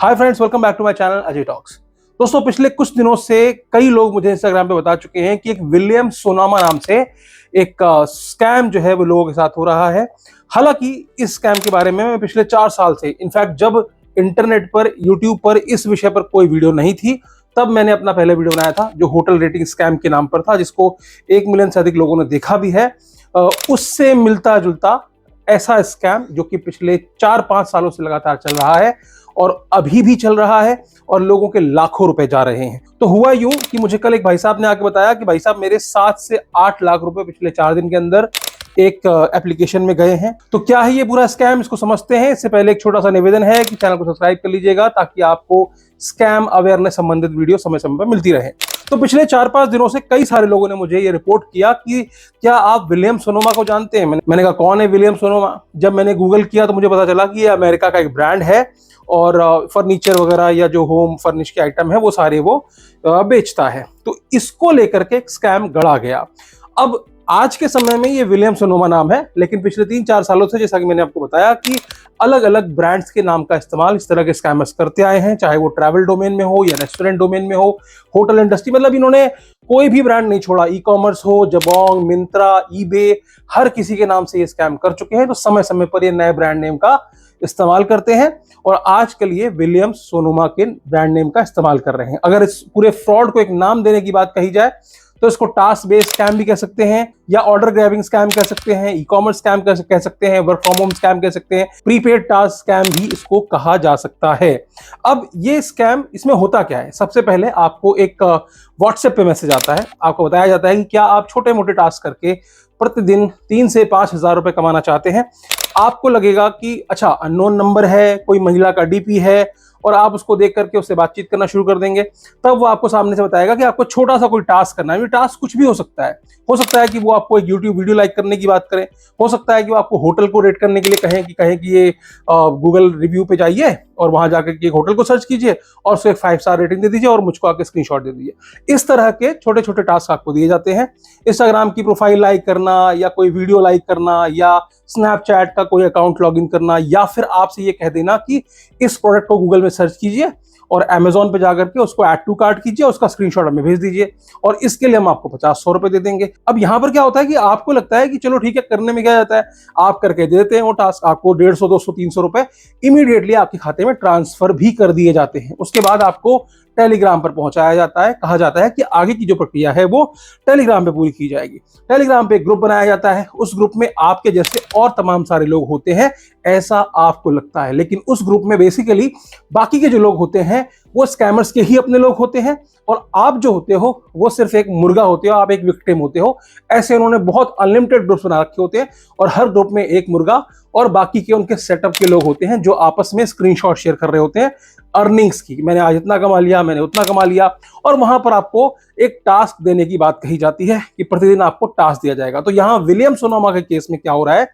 Hi friends, welcome back to my channel Ajay talks. दोस्तों, पिछले कुछ दिनों से कई लोग मुझे इंस्टाग्राम पे बता चुके हैं कि एक विलियम सोनामा नाम से एक स्कैम जो है वो लोगों के साथ हो रहा है। हालांकि इस स्कैम के बारे में मैं पिछले 4 साल से, इनफैक्ट जब इंटरनेट पर, यूट्यूब पर इस विषय पर कोई वीडियो नहीं थी, तब मैंने अपना पहले वीडियो बनाया था जो होटल रेटिंग स्कैम के नाम पर था, जिसको 1 मिलियन से अधिक लोगों ने देखा भी है। उससे मिलता जुलता ऐसा स्कैम जो कि पिछले 4-5 सालों से लगातार चल रहा है और अभी भी चल रहा है और लोगों के लाखों रुपए जा रहे हैं। तो हुआ यूं कि मुझे कल एक भाई साहब ने आके बताया कि भाई साहब, मेरे 7 से 8 लाख रुपए पिछले 4 दिन के अंदर एक एप्लीकेशन में गए हैं। तो क्या है ये पूरा स्कैम, इसको समझते हैं। इससे पहले एक छोटा सा निवेदन है कि चैनल को सब्सक्राइब कर लीजिएगा ताकि आपको स्कैम अवेयरनेस संबंधित वीडियो समय समय पर मिलती रहे। तो पिछले 4-5 दिनों से कई सारे लोगों ने मुझे ये रिपोर्ट किया कि क्या आप विलियम सोनामा को जानते हैं। मैंने कहा कौन है विलियम सोनामा। जब मैंने गूगल किया तो मुझे पता चला कि ये अमेरिका का एक ब्रांड है और फर्नीचर वगैरह या जो होम फर्निश के आइटम है वो सारे वो बेचता है। तो इसको लेकर के एक स्कैम गढ़ा गया। अब आज के समय में ये विलियम सोनामा नाम है, लेकिन पिछले 3-4 सालों से, जैसा कि मैंने आपको बताया, कि अलग अलग ब्रांड्स के नाम का इस्तेमाल इस तरह के स्कैमर्स करते आए हैं, चाहे वो ट्रैवल डोमेन में हो या रेस्टोरेंट डोमेन में हो, होटल इंडस्ट्री, मतलब इन्होंने कोई भी ब्रांड नहीं छोड़ा। ई कॉमर्स हो, जबोंग, मिंत्रा, ईबे, हर किसी के नाम से ये स्कैम कर चुके हैं। तो समय समय पर ये नए ब्रांड नेम का इस्तेमाल करते हैं और आजकल ये विलियम सोनामा के ब्रांड नेम का इस्तेमाल कर रहे हैं। अगर इस पूरे फ्रॉड को एक नाम देने की बात कही जाए तो इसको टास्क बेस्ड स्कैम भी कह सकते हैं, या ऑर्डर ग्रैबिंग स्कैम कह सकते हैं, ई कॉमर्स स्कैम कह सकते हैं, वर्क फ्रॉम होम स्कैम कह सकते हैं, प्रीपेड टास्क स्कैम भी इसको कहा जा सकता है। अब ये स्कैम, इसमें होता क्या है? सबसे पहले आपको एक व्हाट्सएप पे मैसेज आता है, आपको बताया जाता है कि क्या आप छोटे मोटे टास्क करके प्रतिदिन 3 से 5 हजार रुपए कमाना चाहते हैं। आपको लगेगा कि अच्छा, अननोन नंबर है, कोई महिला का डीपी है, और आप उसको देख करके उससे बातचीत करना शुरू कर देंगे। तब वो आपको सामने से बताएगा कि आपको छोटा सा कोई टास्क करना है। ये टास्क कुछ भी हो सकता है। हो सकता है कि वो आपको एक यूट्यूब वीडियो लाइक करने की बात करें, हो सकता है कि वो आपको होटल को रेट करने के लिए कहें कि ये गूगल रिव्यू पे जाइए और वहां जाकर के एक होटल को सर्च कीजिए और उसको एक 5 स्टार रेटिंग दे दीजिए और मुझको आके स्क्रीनशॉट दे दीजिए। इस तरह के छोटे छोटे टास्क आपको दिए जाते हैं। इंस्टाग्राम की प्रोफाइल लाइक करना, या कोई वीडियो लाइक करना, या स्नैपचैट का कोई अकाउंट लॉगिन करना, या फिर आपसे ये कह देना कि इस प्रोडक्ट को गूगल में सर्च कीजिए और अमेजोन पे जाकर के उसको ऐड टू कार्ट कीजिए, उसका स्क्रीनशॉट हमें भेज दीजिए और इसके लिए हम आपको 50-100 रुपए दे देंगे। अब यहां पर क्या होता है कि आपको लगता है कि चलो ठीक है, करने में क्या जाता है, आप करके दे देते हैं वो टास्क। आपको 150, 200, 300 रुपए इमीडिएटली आपके खाते में ट्रांसफर भी कर दिए जाते हैं। उसके बाद आपको टेलीग्राम पर पहुंचाया जाता है, कहा जाता है कि आगे की जो प्रक्रिया है वो टेलीग्राम पे पूरी की जाएगी। टेलीग्राम पे एक ग्रुप बनाया जाता है, उस ग्रुप में आपके जैसे और तमाम सारे लोग होते हैं, ऐसा आपको लगता है, लेकिन उस ग्रुप में बेसिकली बाकी के जो लोग होते हैं वो स्कैमर्स के ही अपने लोग होते हैं और आप जो होते हो वो सिर्फ एक मुर्गा होते हो, आप एक विक्टिम होते हो। ऐसे उन्होंने बहुत अनलिमिटेड ग्रुप्स बना रखे होते हैं और हर ग्रुप में एक मुर्गा और बाकी के उनके सेटअप के लोग होते हैं जो आपस में स्क्रीनशॉट शेयर कर रहे होते हैं अर्निंग्स की। मैंने आज इतना कमा लिया, मैंने उतना कमा लिया, और वहां पर आपको एक टास्क देने की बात कही जाती है कि प्रतिदिन आपको टास्क दिया जाएगा। तो यहां विलियम सोनामा के केस में क्या हो रहा है,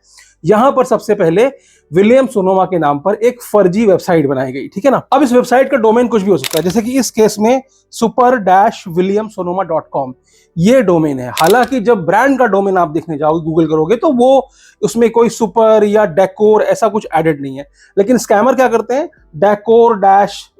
यहां पर सबसे पहले विलियम सोनामा के नाम पर एक फर्जी वेबसाइट बनाई गई, ठीक है ना। अब इस वेबसाइट का डोमेन कुछ भी हो सकता है, जैसे कि इस केस में super-williamsonoma.com ये डोमेन है। हालांकि जब ब्रांड का डोमेन आप देखने जाओगे, गूगल करोगे, तो वो उसमें कोई सुपर या डेकोर ऐसा कुछ एडेड नहीं है। लेकिन स्कैमर क्या करते हैं, डेकोर डैश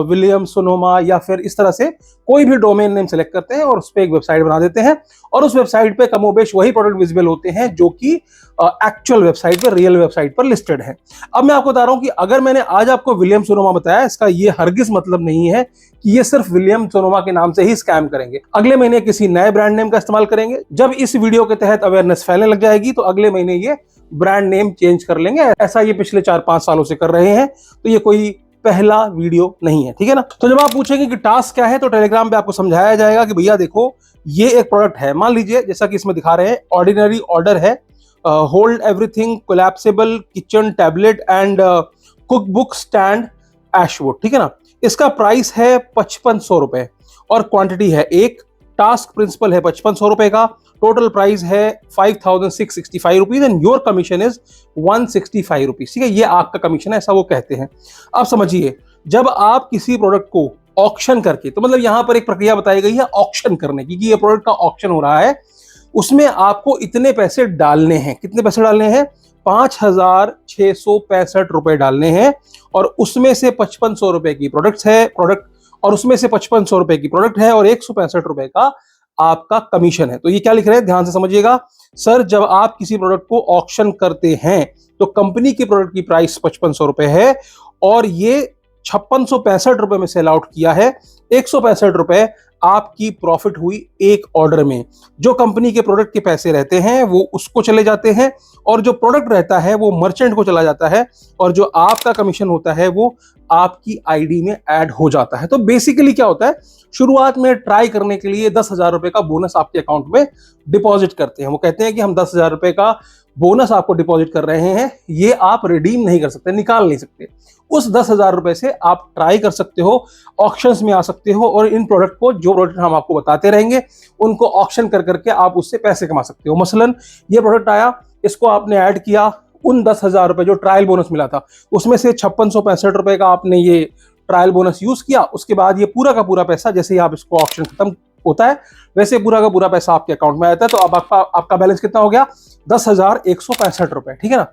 विलियम सोनामा या फिर इस तरह से कोई भी डोमेन नेम सेलेक्ट करते हैं और उस पर एक वेबसाइट बना देते हैं और उस वेबसाइट पे कमोबेश वही प्रोडक्ट विजिबल होते हैं जो कि एक्चुअल वेबसाइट पर, रियल वेबसाइट पर लिस्टेड है। अब मैं आपको बता रहा हूं कि अगर मैंने आज आपको विलियम सोनामा बताया, इसका ये हरगिज मतलब नहीं है कि ये सिर्फ विलियम सोनामा के नाम से ही स्कैम करेंगे। अगले महीने किसी नए ब्रांड नेम का इस्तेमाल करेंगे। जब इस वीडियो के तहत अवेयरनेस फैलने लग जाएगी तो अगले महीने ये ब्रांड नेम चेंज कर लेंगे। ऐसा ये पिछले 4-5 सालों से कर रहे हैं, तो ये कोई पहला वीडियो नहीं है, ठीक है ना। तो जब आप पूछेंगे कि टास्क क्या है, तो टेलीग्राम पे आपको समझाया जाएगा कि भैया देखो, ये एक प्रोडक्ट है। मान लीजिए जैसा कि इसमें दिखा रहे हैं, ऑर्डिनरी ऑर्डर है, hold everything collapsible kitchen tablet and cookbook stand ashwood, ठीक है ना। इसका प्राइस है 5500 रुपए और क्वांटिटी है एक। टास्क प्रिंसिपल है 5500 रुपए का, टोटल प्राइस है 5665 rupees and your commission is 165 rupees, ठीक है। ये आपका कमीशन है, ऐसा वो कहते हैं। अब समझिए, जब आप किसी प्रोडक्ट को ऑक्शन करके, तो मतलब यहां पर एक प्रक्रिया बताई गई है ऑक्शन करने की, कि ये प्रोडक्ट का ऑक्शन हो रहा है, उसमें आपको इतने पैसे डालने हैं। कितने पैसे डालने हैं? 5,665 रुपए डालने हैं, और उसमें से 5500 रुपए की प्रोडक्ट, और उसमें से 5500 रुपए की प्रोडक्ट है, और 165 रुपए का आपका कमीशन है। तो ये क्या लिख रहे हैं, ध्यान से समझिएगा। सर, जब आप किसी प्रोडक्ट को ऑक्शन करते हैं तो कंपनी की प्रोडक्ट की प्राइस 5500 रुपए है, और ये 5665 रुपए में सेल आउट किया है। 165 रुपए आपकी प्रॉफिट हुई एक ऑर्डर में। जो कंपनी के प्रोडक्ट के पैसे रहते हैं वो उसको चले जाते हैं, और जो प्रोडक्ट रहता है वो मर्चेंट को चला जाता है, और जो आपका कमीशन होता है वो आपकी आईडी में ऐड हो जाता है। तो बेसिकली क्या होता है, शुरुआत में ट्राई करने के लिए 10,000 रुपए का बोनस आपके अकाउंट में डिपॉजिट करते हैं। वो कहते हैं कि हम 10,000 रुपए का बोनस आपको डिपॉजिट कर रहे हैं, ये आप रिडीम नहीं कर सकते, निकाल नहीं सकते। उस 10,000 रुपए से आप ट्राई कर सकते हो, ऑक्शंस में आ सकते हो, और इन प्रोडक्ट को, जो प्रोडक्ट हम आपको बताते रहेंगे, उनको ऑक्शन कर करके आप उससे पैसे कमा सकते हो। मसलन ये प्रोडक्ट आया, इसको आपने ऐड किया, उन 10,000 रुपए जो ट्रायल बोनस मिला था उसमें से 5665 रुपए का आपने ये ट्रायल बोनस यूज किया। उसके बाद ये पूरा का पूरा पैसा, जैसे ही आप इसको ऑक्शन खत्म होता है वैसे पूरा का पूरा पैसा आपके अकाउंट में आता है। तो अब आपका बैलेंस कितना हो गया? 10,165 रुपए, ठीक है ना।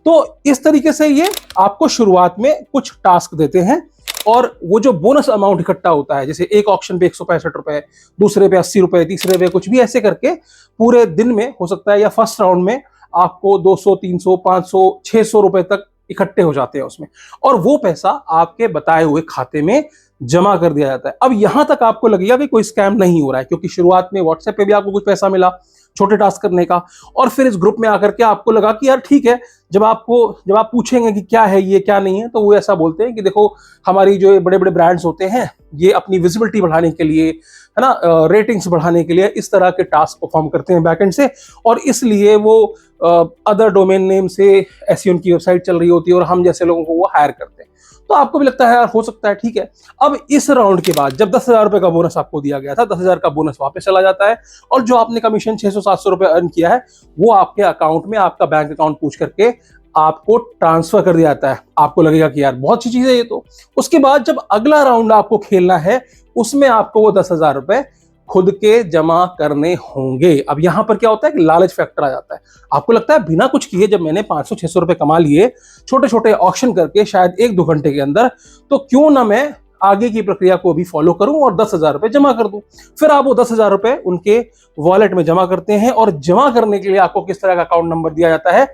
तो इस तरीके से ये आपको शुरुआत में कुछ टास्क देते हैं, और वो जो बोनस अमाउंट इकट्ठा होता है, जैसे एक ऑक्शन पे 165 रुपए, दूसरे पे 80 रुपए, तीसरे पे कुछ भी, ऐसे करके पूरे दिन में हो सकता है, या फर्स्ट राउंड में आपको 200, 300, 500, 600 रुपए तक इकट्ठे हो जाते हैं उसमें, और वो पैसा आपके बताए हुए खाते में जमा कर दिया जाता है। अब यहां तक आपको लगेगा कि कोई स्कैम नहीं हो रहा है, क्योंकि शुरुआत में व्हाट्सएप पे भी आपको कुछ पैसा मिला छोटे टास्क करने का, और फिर इस ग्रुप में आकर के आपको लगा कि यार ठीक है। जब आप पूछेंगे कि क्या है ये, क्या नहीं है, तो वो ऐसा बोलते हैं कि देखो, हमारी जो बड़े बड़े ब्रांड्स होते हैं ये अपनी विजिबिलिटी बढ़ाने के लिए, है ना, रेटिंग्स बढ़ाने के लिए इस तरह के टास्क परफॉर्म करते हैं बैकएंड से, और इसलिए वो अदर डोमेन नेम से ऐसी उनकी वेबसाइट चल रही होती है, और हम जैसे लोगों को वो हायर करते हैं। तो आपको भी लगता है यार हो सकता है, ठीक है। अब इस राउंड के बाद जब 10,000 रुपए का बोनस आपको दिया गया था, 10,000 का बोनस वापस चला जाता है, और जो आपने कमीशन 600-700 रुपए अर्न किया है वो आपके अकाउंट में, आपका बैंक अकाउंट पूछ करके आपको ट्रांसफर कर दिया जाता है। आपको लगेगा कि यार बहुत अच्छी चीज है ये तो। उसके बाद जब अगला राउंड आपको खेलना है, उसमें आपको वो 10,000 रुपए खुद के जमा करने होंगे। अब यहां पर क्या होता है कि लालच फैक्टर आ जाता है। आपको लगता है बिना कुछ किए जब मैंने 500-600 रुपए कमा लिए छोटे छोटे ऑक्शन करके, शायद 1-2 घंटे के अंदर, तो क्यों ना मैं आगे की प्रक्रिया को भी फॉलो करूं और 10,000 रुपए जमा कर दूं। फिर आप वो 10,000 रुपए उनके वॉलेट में जमा करते हैं, और जमा करने के लिए आपको किस तरह का अकाउंट नंबर दिया जाता है,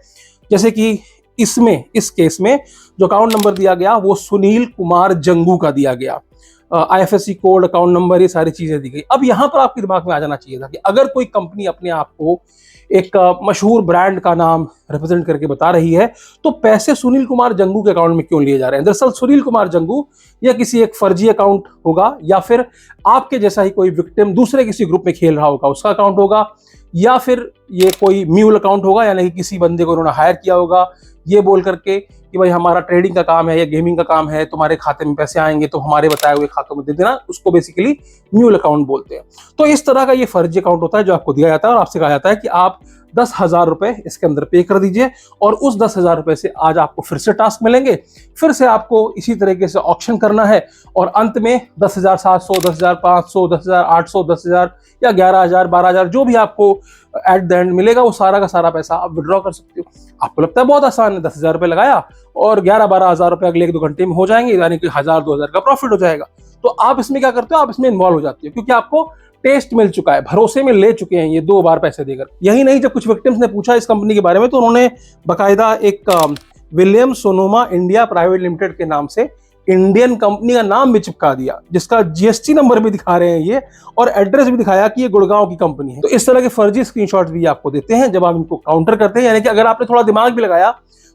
जैसे कि इस केस में जो अकाउंट नंबर दिया गया वो सुनील कुमार जंगू का दिया गया। IFSC कोड, अकाउंट नंबर, ये सारी चीजें दी गई। अब यहां पर आपके दिमाग में आ जाना चाहिए था कि अगर कोई कंपनी अपने आप को एक मशहूर ब्रांड का नाम रिप्रेजेंट करके बता रही है, तो पैसे सुनील कुमार जंगू के अकाउंट में क्यों लिए जा रहे हैं? दरअसल सुनील कुमार जंगू या किसी एक फर्जी अकाउंट होगा, या फिर आपके जैसा ही कोई विक्टिम दूसरे किसी ग्रुप में खेल रहा होगा उसका अकाउंट होगा, या फिर ये कोई म्यूल अकाउंट होगा, यानी कि किसी बंदे को उन्होंने हायर किया होगा ये बोल करके कि भाई हमारा ट्रेडिंग का काम है या गेमिंग का काम है, तुम्हारे खाते में पैसे आएंगे तो हमारे बताए हुए खातों में दे देना। उसको बेसिकली म्यूल अकाउंट बोलते हैं। तो इस तरह का ये फर्जी अकाउंट होता है जो आपको दिया जाता है, और आपसे कहा जाता है कि आप 10,000 रुपए इसके अंदर पे कर दीजिए, और उस 10,000 रुपए से आज आपको फिर से टास्क मिलेंगे, फिर से आपको इसी तरीके से ऑक्शन करना है, और अंत में 10,700, 10,500, 10,800, 10,000 या 11,000, 12,000 जो भी आपको एट द एंड मिलेगा, वो सारा का सारा पैसा आप विड्रॉ कर सकते हो। आपको लगता है बहुत आसान है, 10,000 रुपए लगाया और 11-12 हज़ार रुपए अगले 1-2 घंटे में हो जाएंगे, यानी कि 1,000-2,000 का प्रॉफिट हो जाएगा। तो आप इसमें क्या करते हो, आप इसमें इन्वॉल्व हो जाते हो, क्योंकि आपको टेस्ट मिल चुका है, भरोसे में ले चुके हैं ये 2 बार पैसे देकर। यही नहीं, जब कुछ विक्टिम्स ने पूछा इस कंपनी के बारे में, तो उन्होंने बाकायदा एक William Sonoma India private limited के नाम से इंडियन कंपनी का नाम भी चिपका दिया, जिसका GST नंबर भी दिखा रहे हैं ये, और एड्रेस भी दिखाया कि ये गुड़गांव की कंपनी है। तो इस तरह के फर्जी स्क्रीनशॉट्स भी आपको देते हैं जब आप इनको काउंटर करते हैं, यानी कि अगर आपने थोड़ा दिमाग भी लगाया,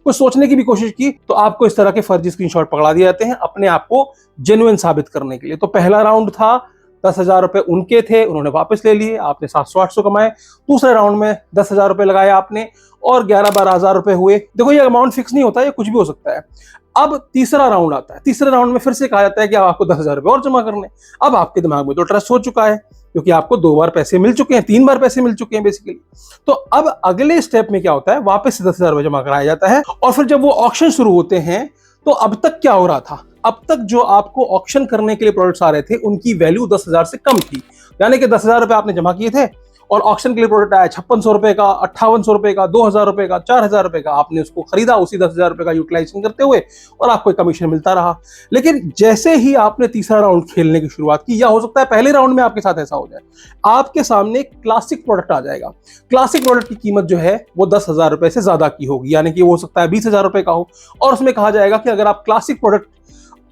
कुछ सोचने की भी कोशिश की, तो आपको इस तरह के फर्जी स्क्रीनशॉट पकड़ा दिए जाते हैं अपने आप को जेन्युइन साबित करने के लिए। तो पहला राउंड था, 10,000 रुपए उनके थे, उन्होंने वापस ले लिए, आपने 700-800 कमाए। दूसरे राउंड में 10,000 रुपए लगाया आपने, और 11-12 हज़ार रुपए हुए। देखो ये अमाउंट फिक्स नहीं होता, ये कुछ भी हो सकता है। अब तीसरा राउंड आता है, तीसरे राउंड में फिर से कहा जाता है कि आपको 10,000 रुपए और जमा करने। अब आपके दिमाग में तो ट्रस्ट हो चुका है, क्योंकि आपको 2 बार पैसे मिल चुके हैं, 3 बार पैसे मिल चुके हैं बेसिकली। तो अब अगले स्टेप में क्या होता है, वापस से 10,000 रुपए जमा कराया जाता है, और फिर जब वो ऑक्शन शुरू होते हैं, तो अब तक क्या हो रहा था, अब तक जो आपको ऑक्शन करने के लिए प्रोडक्ट्स आ रहे थे उनकी वैल्यू 10,000 से कम थी, यानी कि 10,000 रुपए आपने जमा किए थे और ऑक्शन के लिए प्रोडक्ट आया 5600 रुपए का, 5800 रुपए का, 2000 रुपए का, 4000 रुपए का, आपने उसको खरीदा उसी 10,000 रुपए का यूटिलाइजेशन करते हुए और आपको कमीशन मिलता रहा। लेकिन जैसे ही आपने तीसरा राउंड खेलने की शुरुआत की, या हो सकता है पहले राउंड में आपके साथ ऐसा हो जाए, आपके सामने एक क्लासिक प्रोडक्ट आ जाएगा। क्लासिक प्रोडक्ट की कीमत जो है वो 10,000 रुपए से ज्यादा की होगी, यानी कि वो हो सकता है 20,000 रुपए का हो, और उसमें कहा जाएगा कि अगर आप क्लासिक प्रोडक्ट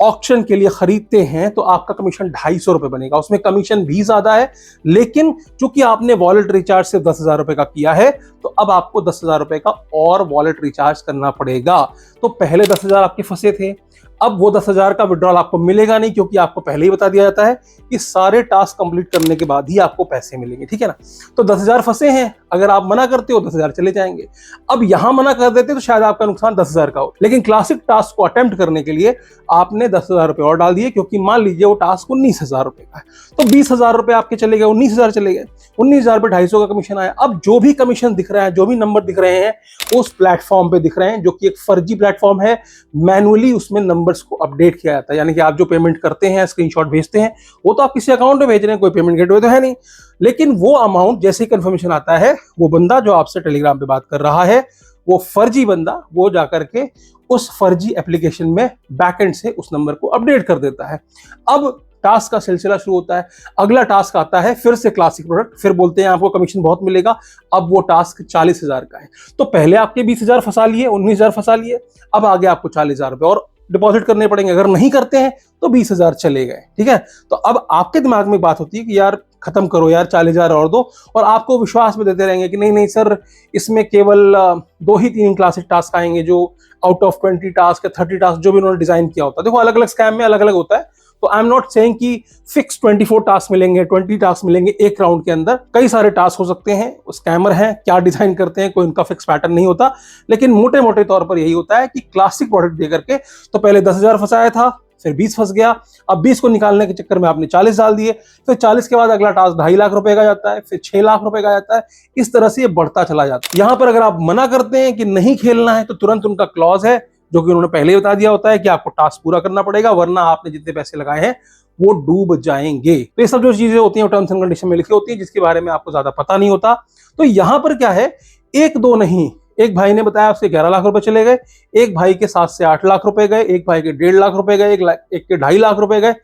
ऑक्शन के लिए खरीदते हैं तो आपका कमीशन 250 रुपए बनेगा। उसमें कमीशन भी ज्यादा है, लेकिन चूंकि आपने वॉलेट रिचार्ज सिर्फ 10,000 रुपए का किया है तो अब आपको 10,000 रुपए का और वॉलेट रिचार्ज करना पड़ेगा। तो पहले 10,000 आपके फंसे थे, अब वो 10,000 का विड्रॉल आपको मिलेगा नहीं, क्योंकि आपको पहले ही बता दिया जाता है कि सारे टास्क कंप्लीट करने के बाद ही आपको पैसे मिलेंगे, ठीक है ना। तो 10,000 फंसे हैं, अगर आप मना करते हो 10,000 चले जाएंगे। अब यहां मना कर देते तो शायद आपका नुकसान 10,000 का हो, लेकिन क्लासिक टास्क को अटेम्प्ट करने के लिए आपने 10,000 रुपए और डाल दिए, क्योंकि मान लीजिए वो टास्क 19,000 रुपए का है, तो 20,000 रुपए आपके चले गए, 19,000 चले गए, 19,000 पे 250 का कमीशन आया। अब जो भी कमीशन दिख रहा है, जो भी नंबर दिख रहे हैं, उस प्लेटफॉर्म पे दिख रहे हैं, जो कि एक फर्जी प्लेटफॉर्म है। मैनुअली उसमें नंबर्स को अपडेट किया जाता है, यानी कि आप जो पेमेंट करते हैं, स्क्रीनशॉट भेजते हैं, वो तो आप किसी अकाउंट में भेज रहे हैं, कोई पेमेंट गेटवे तो है नहीं, लेकिन वो अमाउंट जैसे ही कंफर्मेशन आता है, वो बंदा जो आपसे टेलीग्राम पे बात कर रहा है, वो फर्जी बंदा, वो जाकर के उस फर्जी एप्लीकेशन में बैकएंड से उस नंबर को अपडेट कर देता है। अब टास्क का सिलसिला शुरू होता है, अगला टास्क आता है फिर से क्लासिक प्रोडक्ट, फिर बोलते हैं आपको कमीशन बहुत मिलेगा। अब वो टास्क 40,000 का है, तो पहले आपके 20,000 फंसा लिए, 19,000 फंसा लिए, अब आगे आपको 40,000 रुपए और डिपॉजिट करने पड़ेंगे। अगर नहीं करते हैं तो 20,000 चले गए, ठीक है। तो अब आपके दिमाग में बात होती है कि यार खत्म करो यार, 40,000 और दो, और आपको विश्वास में देते रहेंगे कि नहीं नहीं सर, इसमें केवल 2 ही 3 क्लासिक टास्क आएंगे, जो आउट ऑफ 20 टास्क या 30 टास्क जो भी उन्होंने डिजाइन किया होता है। देखो अलग अलग स्कैम में अलग अलग होता है, तो आई एम नॉट सेइंग कि फिक्स 24 टास्क मिलेंगे, 20 टास्क मिलेंगे एक राउंड के अंदर। कई सारे टास्क हो सकते हैं, स्कैमर हैं, क्या डिजाइन करते हैं, कोई उनका फिक्स पैटर्न नहीं होता, लेकिन मोटे मोटे तौर पर यही होता है कि क्लासिक प्रोडक्ट दे करके, तो पहले 10,000 फंसाया था, फिर 20 फंस गया, अब 20 को निकालने के चक्कर में आपने 40 डाल दिए, फिर 40 के बाद अगला टास्क 2.5 लाख रुपए का जाता है, फिर 6 लाख रुपए का जाता है, इस तरह से ये बढ़ता चला जाता है। यहां पर अगर आप मना करते हैं कि नहीं खेलना है, तो तुरंत उनका क्लॉज है जो कि उन्होंने पहले ही बता दिया होता है कि आपको टास्क पूरा करना पड़ेगा, वरना आपने जितने पैसे लगाए हैं वो डूब जाएंगे। तो ये सब जो चीजें होती हैं टर्म्स एंड कंडीशन में लिखी होती है, जिसके बारे में आपको ज्यादा पता नहीं होता। तो यहां पर क्या है, एक दो नहीं, एक भाई ने बताया उसके 11 लाख रुपए चले गए, एक भाई के 7 से 8 लाख रुपए गए, एक भाई के 1.5 लाख रुपए गए, एक के 2.5 लाख रुपए गए।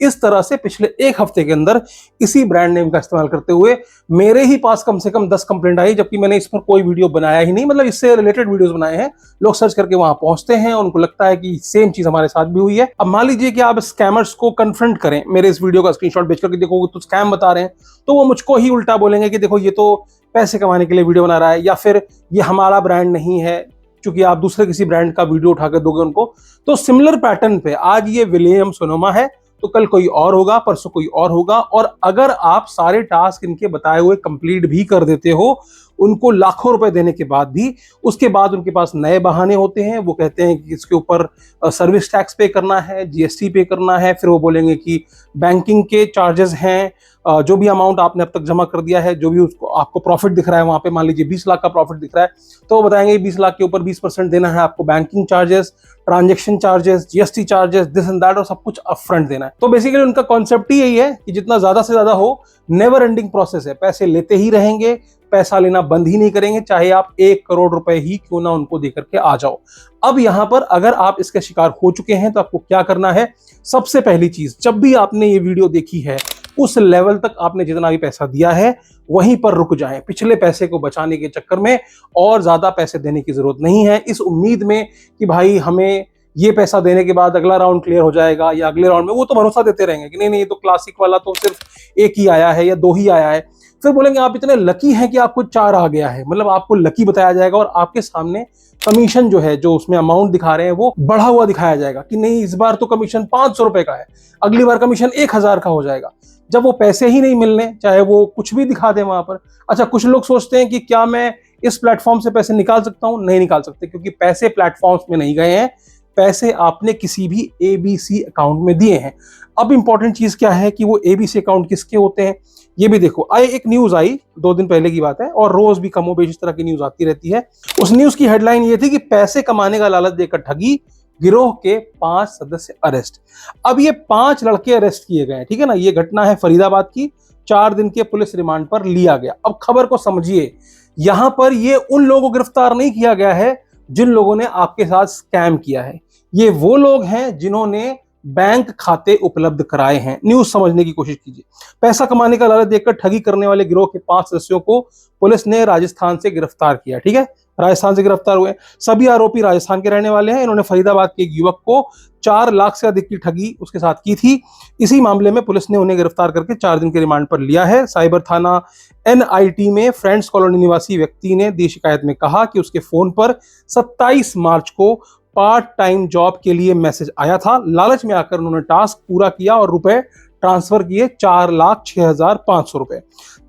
इस तरह से पिछले एक हफ्ते के अंदर इसी ब्रांड नेम का इस्तेमाल करते हुए मेरे ही पास कम से कम 10 कंप्लेंट आई, जबकि मैंने इस पर कोई वीडियो बनाया ही नहीं, मतलब इससे रिलेटेड वीडियोस बनाए हैं। लोग सर्च करके वहां पहुंचते हैं, उनको लगता है कि सेम चीज हमारे साथ भी हुई है। अब मान लीजिए कि आप स्कैमर्स को कन्फ्रंट करें, मेरे इस वीडियो का स्क्रीनशॉट भेज करके देखो तो स्कैम बता रहे हैं, तो वो मुझको ही उल्टा बोलेंगे कि देखो ये तो पैसे कमाने के लिए वीडियो बना रहा है, या फिर ये हमारा ब्रांड नहीं है, क्योंकि आप दूसरे किसी ब्रांड का वीडियो उठाकर दोगे उनको। तो सिमिलर पैटर्न पे आज ये विलियम सोनोमा है, तो कल कोई और होगा, परसों कोई और होगा। और अगर आप सारे टास्क इनके बताए हुए कंप्लीट भी कर देते हो, उनको लाखों रुपए देने के बाद भी, उसके बाद उनके पास नए बहाने होते हैं। वो कहते हैं कि इसके ऊपर सर्विस टैक्स पे करना है, जीएसटी पे करना है, फिर वो बोलेंगे कि बैंकिंग के चार्जेस हैं, जो भी अमाउंट आपने अब तक जमा कर दिया है, जो भी उसको आपको प्रॉफिट दिख रहा है वहां पे, मान लीजिए 20 लाख का प्रॉफिट दिख रहा है, तो वो बताएंगे 20 लाख के ऊपर 20% देना है आपको, banking charges, transaction charges, GST charges, this and that, और सब कुछ अपफ्रंट देना है। तो बेसिकली उनका कॉन्सेप्ट ही यही है कि जितना ज्यादा से ज्यादा हो, नेवर एंडिंग प्रोसेस है, पैसे लेते ही रहेंगे, पैसा लेना बंद ही नहीं करेंगे, चाहे आप 1 करोड़ रुपए ही क्यों ना उनको देकर के आ जाओ। अब यहां पर अगर आप इसके शिकार हो चुके हैं तो आपको क्या करना है, सबसे पहली चीज, जब भी आपने ये वीडियो देखी है, उस लेवल तक आपने जितना भी पैसा दिया है वहीं पर रुक जाएं। पिछले पैसे को बचाने के चक्कर में और ज्यादा पैसे देने की जरूरत नहीं है, इस उम्मीद में कि भाई हमें ये पैसा देने के बाद अगला राउंड क्लियर हो जाएगा, या अगले राउंड में वो तो भरोसा देते रहेंगे कि नहीं नहीं ये तो क्लासिक वाला तो सिर्फ 1 ही आया है या 2 ही आया है। फिर बोलेंगे आप इतने लकी हैं कि आपको 4 आ गया है, मतलब आपको लकी बताया जाएगा और आपके सामने कमीशन जो है, जो उसमें अमाउंट दिखा रहे हैं, वो बढ़ा हुआ दिखाया जाएगा कि नहीं इस बार तो कमीशन 500 रुपए का है, अगली बार कमीशन 1,000 का हो जाएगा। जब वो पैसे ही नहीं मिलने, चाहे वो कुछ भी दिखा दे वहां पर। अच्छा, कुछ लोग सोचते हैं कि क्या मैं इस प्लेटफॉर्म से पैसे निकाल सकता हूं? नहीं निकाल सकते, क्योंकि पैसे प्लेटफॉर्म्स में नहीं गए हैं, पैसे आपने किसी भी एबीसी अकाउंट में दिए हैं। अब इंपॉर्टेंट चीज क्या है कि वो एबीसी अकाउंट किसके होते हैं, ये भी देखो। एक न्यूज आई 2 दिन पहले की बात है, और रोज भी कमोबेश इस तरह की न्यूज आती रहती है। उस न्यूज की हेडलाइन ये थी कि पैसे कमाने का लालच देकर ठगी, गिरोह के 5 सदस्य अरेस्ट। अब ये 5 लड़के अरेस्ट किए गए हैं, ठीक है ना। ये घटना है फरीदाबाद की, 4 दिन के पुलिस रिमांड पर लिया गया। अब खबर को समझिए, यहां पर ये उन लोगों को गिरफ्तार नहीं किया गया है जिन लोगों ने आपके साथ स्कैम किया है। ये वो लोग हैं जिन्होंने बैंक खाते उपलब्ध कराए हैं। न्यूज समझने की कोशिश कीजिए। पैसा कमाने का लालच देकर ठगी करने वाले गिरोह के 5 सदस्यों को पुलिस ने राजस्थान से गिरफ्तार किया। ठीक है, राजस्थान से गिरफ्तार हुए। सभी आरोपी राजस्थान के रहने वाले हैं। इन्होंने फरीदाबाद के एक युवक को 4 लाख से अधिक की ठगी उसके साथ की थी। इसी मामले में पुलिस ने उन्हें गिरफ्तार करके 4 दिन के रिमांड पर लिया है। साइबर थाना NIT में फ्रेंड्स कॉलोनी निवासी व्यक्ति ने दी शिकायत में कहा कि उसके फोन पर 27 मार्च को पार्ट टाइम जॉब के लिए मैसेज आया था। लालच में आकर उन्होंने टास्क पूरा किया और रुपए ट्रांसफर किए 4,06,500 रुपए।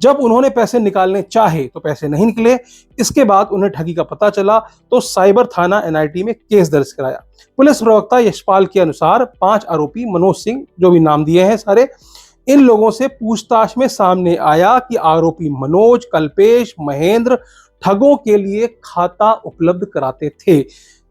जब उन्होंने पैसे निकालने चाहे तो पैसे नहीं निकले। इसके बाद उन्हें ठगी का पता चला तो साइबर थाना NIT में केस दर्ज कराया। पुलिस प्रवक्ता यशपाल के अनुसार 5 आरोपी मनोज सिंह, जो भी नाम दिए हैं सारे, इन लोगों से पूछताछ में सामने आया कि आरोपी मनोज, कल्पेश, महेंद्र ठगों के लिए खाता उपलब्ध कराते थे।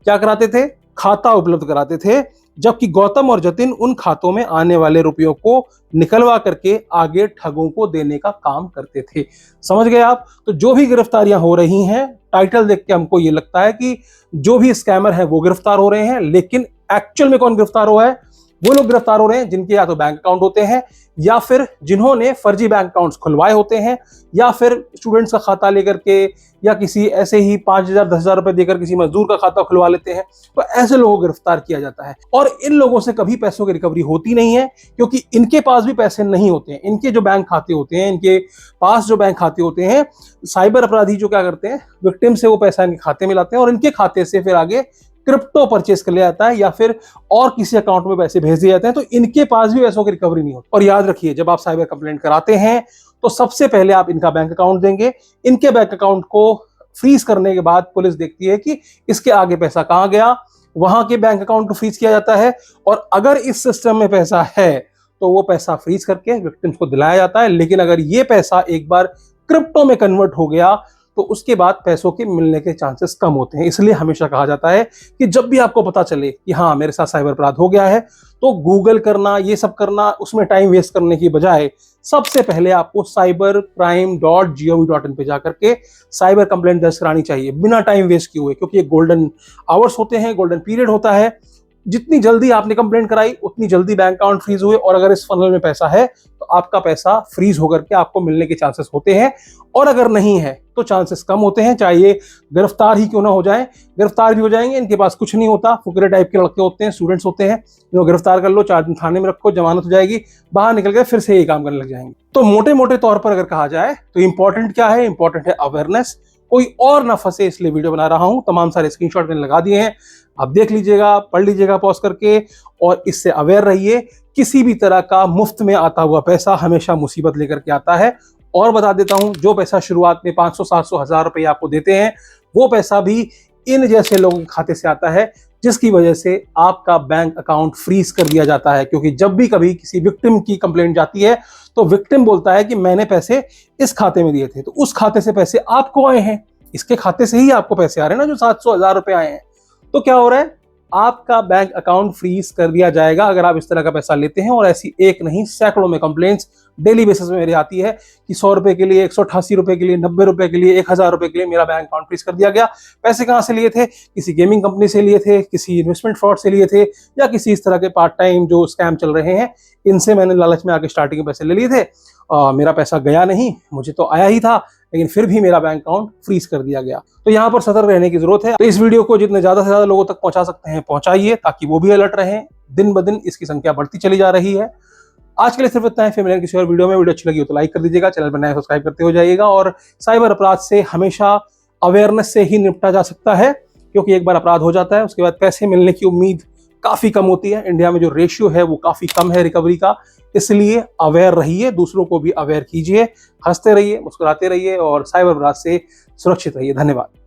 क्या कराते थे? खाता उपलब्ध कराते थे, जबकि गौतम और जतिन उन खातों में आने वाले रुपयों को निकलवा करके आगे ठगों को देने का काम करते थे। समझ गए आप? तो जो भी गिरफ्तारियां हो रही हैं, टाइटल देख के हमको ये लगता है कि जो भी स्कैमर है वो गिरफ्तार हो रहे हैं, लेकिन एक्चुअल में कौन गिरफ्तार हुआ है? वो लोग गिरफ्तार हो रहे हैं जिनके या तो बैंक अकाउंट होते हैं, या फिर जिन्होंने फर्जी बैंक अकाउंट्स खुलवाए होते हैं, या फिर स्टूडेंट्स का खाता लेकर के, या किसी ऐसे ही 5,000 10,000 रुपए देकर किसी मजदूर का खाता खुलवा लेते हैं। तो ऐसे लोगों को गिरफ्तार किया जाता है। और इन लोगों से कभी पैसों की रिकवरी होती नहीं है, क्योंकि इनके पास भी पैसे नहीं होते हैं। इनके जो बैंक खाते होते हैं, इनके पास जो बैंक खाते होते हैं, साइबर अपराधी जो क्या करते हैं, विक्टिम से वो पैसा इनके खाते में लाते हैं और इनके खाते से फिर आगे क्रिप्टो परचेस कर लिया जाता है, या फिर और किसी अकाउंट में पैसे भेज दिए जाते हैं। तो इनके पास भी पैसों की रिकवरी नहीं होती। और याद रखिए, जब आप साइबर कंप्लेंट कराते हैं तो सबसे पहले आप इनका बैंक अकाउंट देंगे। इनके बैंक अकाउंट को फ्रीज करने के बाद पुलिस देखती है कि इसके आगे पैसा कहां गया, वहां के बैंक अकाउंट को फ्रीज किया जाता है। और अगर इस सिस्टम में पैसा है तो वो पैसा फ्रीज करके विक्टिम्स को दिलाया जाता है। लेकिन अगर ये पैसा एक बार क्रिप्टो में कन्वर्ट हो गया तो उसके बाद पैसों के मिलने के चांसेस कम होते हैं। इसलिए हमेशा कहा जाता है कि जब भी आपको पता चले कि हाँ मेरे साथ साइबर अपराध हो गया है, तो गूगल करना, ये सब करना, उसमें टाइम वेस्ट करने की बजाय सबसे पहले आपको cybercrime.gov.in पे जाकर के साइबर कंप्लेंट दर्ज करानी चाहिए, बिना टाइम वेस्ट किए हुए। क्योंकि ये गोल्डन आवर्स होते हैं, गोल्डन पीरियड होता है। जितनी जल्दी आपने कंप्लेंट कराई उतनी जल्दी बैंक अकाउंट फ्रीज हुए, और अगर इस फनल में पैसा है तो आपका पैसा फ्रीज होकर के आपको मिलने के चांसेस होते हैं। और अगर नहीं है तो चांसेस कम होते हैं, चाहे ये गिरफ्तार ही क्यों ना हो जाए। गिरफ्तार भी हो जाएंगे, इनके पास कुछ नहीं होता, फुकरे टाइप के लड़के होते हैं, स्टूडेंट्स होते हैं, इनको गिरफ्तार कर लो, 4 दिन थाने में रखो, जमानत हो जाएगी, बाहर निकल के फिर से ये काम करने लग जाएंगे। तो मोटे मोटे तौर पर अगर कहा जाए तो इंपॉर्टेंट क्या है? इंपॉर्टेंट है अवेयरनेस। कोई और ना फंसे इसलिए वीडियो बना रहा हूं। तमाम सारे स्क्रीनशॉट मैंने लगा दिए हैं, आप देख लीजिएगा, पढ़ लीजिएगा पॉज करके, और इससे अवेयर रहिए। किसी भी तरह का मुफ्त में आता हुआ पैसा हमेशा मुसीबत लेकर के आता है। और बता देता हूं, जो पैसा शुरुआत में 500, 700, 1000 रुपए आपको देते हैं, वो पैसा भी इन जैसे लोगों के खाते से आता है, जिसकी वजह से आपका बैंक अकाउंट फ्रीज कर दिया जाता है। क्योंकि जब भी कभी किसी विक्टिम की कंप्लेंट जाती है तो विक्टिम बोलता है कि मैंने पैसे इस खाते में दिए थे, तो उस खाते से पैसे आपको आए हैं, इसके खाते से ही आपको पैसे आ रहे हैं ना, जो 700, 1000 रुपए आए हैं। तो क्या हो रहा है? आपका बैंक अकाउंट फ्रीज कर दिया जाएगा अगर आप इस तरह का पैसा लेते हैं। और ऐसी एक नहीं, सैकड़ों में कंप्लेंट्स डेली बेसिस में मेरी आती है कि 100 रुपए के लिए, 188 रुपए के लिए, 90 रुपए के लिए, 1000 रुपए के लिए मेरा बैंक अकाउंट फ्रीज कर दिया गया। पैसे कहां से लिए थे? किसी गेमिंग कंपनी से लिए थे, किसी इन्वेस्टमेंट फ्रॉड से लिए थे, या किसी इस तरह के पार्ट टाइम जो स्कैम चल रहे हैं, इनसे मैंने लालच में आके स्टार्टिंग में पैसे ले लिए थे। मेरा पैसा गया नहीं, मुझे तो आया ही था, लेकिन फिर भी मेरा बैंक अकाउंट फ्रीज कर दिया गया। तो यहाँ पर सतर्क रहने की जरूरत है। तो इस वीडियो को जितने ज्यादा से ज्यादा लोगों तक पहुंचा सकते हैं पहुंचाइए, ताकि वो भी अलर्ट रहें। दिन ब दिन इसकी संख्या बढ़ती चली जा रही है। आज के लिए सिर्फ इतना है, फिर मिलेंगे किसी और वीडियो में। वीडियो अच्छी लगी हो तो लाइक कर दीजिएगा, चैनल पर नया सब्सक्राइब करते हो जाइएगा। और साइबर अपराध से हमेशा अवेयरनेस से ही निपटा जा सकता है, क्योंकि एक बार अपराध हो जाता है उसके बाद पैसे मिलने की उम्मीद काफी कम होती है। इंडिया में जो रेशियो है वो काफी कम है रिकवरी का। इसलिए अवेयर रहिए, दूसरों को भी अवेयर कीजिए, हंसते रहिए, मुस्कुराते रहिए और साइबर अपराध से सुरक्षित रहिए। धन्यवाद।